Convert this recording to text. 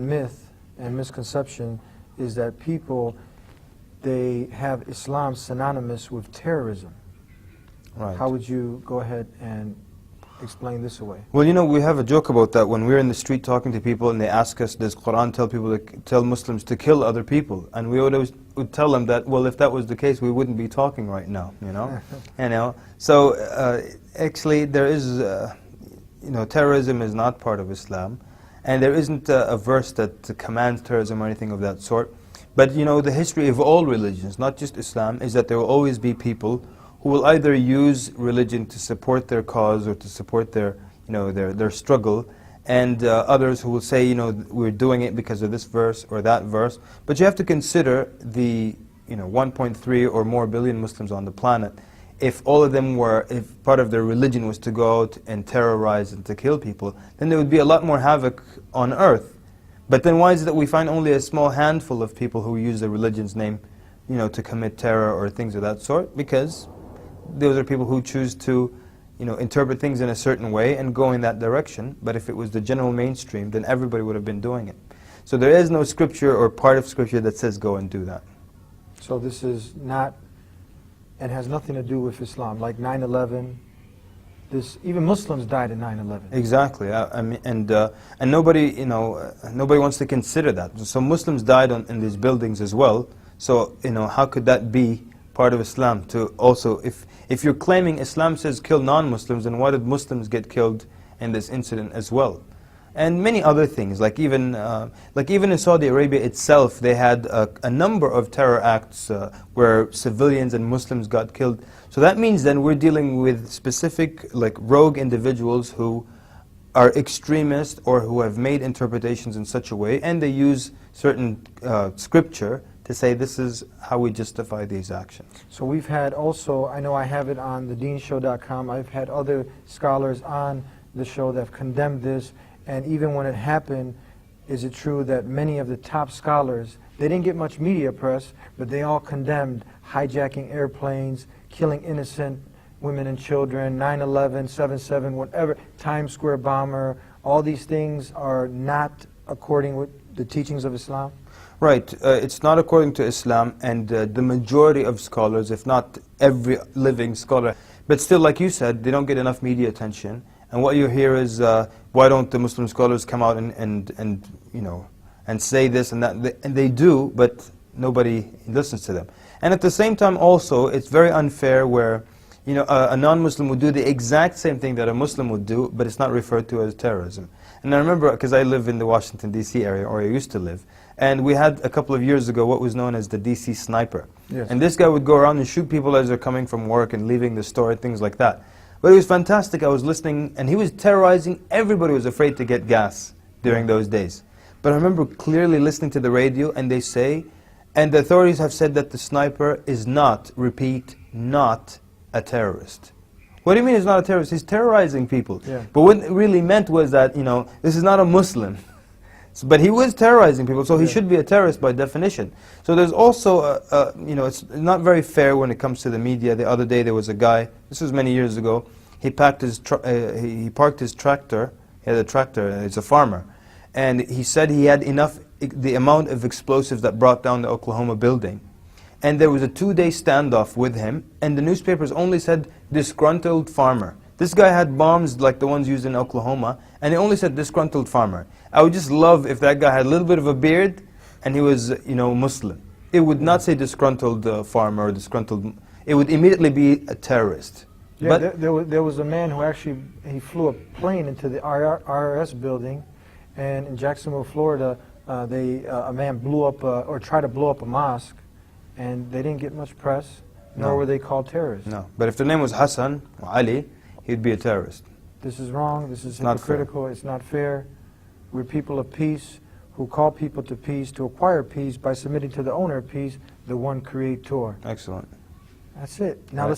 myth and misconception is that people, they have Islam synonymous with terrorism. Right. How would you go ahead and explain this away? Well, you know, we have a joke about that when we're in the street talking to people and they ask us, does Quran tell Muslims to kill other people? And we always would tell them that, well, if that was the case, we wouldn't be talking right now, you know? So actually there is, you know, terrorism is not part of Islam. And there isn't a verse that commands terrorism or anything of that sort. But, you know, the history of all religions, not just Islam, is that there will always be people who will either use religion to support their cause or to support their, you know, their struggle, and others who will say, you know, we're doing it because of this verse or that verse. But you have to consider the, you know, 1.3 or more billion Muslims on the planet. If all of them were, if part of their religion was to go out and terrorize and to kill people, then there would be a lot more havoc on earth. But then why is it that we find only a small handful of people who use the religion's name, you know, to commit terror or things of that sort? Because those are people who choose to, you know, interpret things in a certain way and go in that direction. But if it was the general mainstream, then everybody would have been doing it. So there is no scripture or part of scripture that says go and do that. So this is not, and has nothing to do with Islam, like 9/11. Even Muslims died in 9/11. Exactly. I mean, and nobody, you know, nobody wants to consider that. So Muslims died in these buildings as well. So, you know, how could that be part of Islam to also, if you're claiming Islam says kill non-Muslims, then why did Muslims get killed in this incident as well? And many other things, like even in Saudi Arabia itself, they had a number of terror acts where civilians and Muslims got killed. So that means then we're dealing with specific, like, rogue individuals who are extremists or who have made interpretations in such a way, and they use certain scripture to say this is how we justify these actions. So we've had also, I know I have it on thedeenshow.com, I've had other scholars on the show that have condemned this, and even when it happened, is it true that many of the top scholars, they didn't get much media press, but they all condemned hijacking airplanes, killing innocent women and children, 9/11, 7/7, whatever, Times Square bomber, all these things are not according with the teachings of Islam? Right, it's not according to Islam, and the majority of scholars, if not every living scholar, but still, like you said, they don't get enough media attention. And what you hear is, why don't the Muslim scholars come out and you know, and say this and that? And they do, but nobody listens to them. And at the same time, also, it's very unfair where, you know, a non-Muslim would do the exact same thing that a Muslim would do, but it's not referred to as terrorism. And I remember, because I live in the Washington, D.C. area, or I used to live, and we had a couple of years ago what was known as the D.C. sniper. Yes. And this guy would go around and shoot people as they're coming from work and leaving the store, things like that. But it was fantastic. I was listening, and he was terrorizing. Everybody was afraid to get gas during those days. But I remember clearly listening to the radio, and they say, and the authorities have said that the sniper is not, repeat, not a terrorist. What do you mean he's not a terrorist? He's terrorizing people. Yeah. But what it really meant was that, you know, this is not a Muslim. But he was terrorizing people, so he should be a terrorist by definition. So there's also, you know, it's not very fair when it comes to the media. The other day there was a guy, this was many years ago, he parked his tractor, he had a tractor, and it's a farmer. And he said he had enough, the amount of explosives that brought down the Oklahoma building. And there was a 2-day standoff with him, and the newspapers only said disgruntled farmer. This guy had bombs like the ones used in Oklahoma, and it only said disgruntled farmer. I would just love if that guy had a little bit of a beard and he was, you know, Muslim. It would not say disgruntled farmer or disgruntled, it would immediately be a terrorist. Yeah, but there was a man who actually, he flew a plane into the IRS building, and in Jacksonville, Florida, a man blew up, or tried to blow up a mosque, and they didn't get much press, nor were they called terrorists. No, but if the name was Hassan or Ali, he'd be a terrorist. This is wrong, this is Not hypocritical, it's not fair. We're people of peace who call people to peace, to acquire peace by submitting to the owner of peace, the one creator. Excellent. That's it. Now let's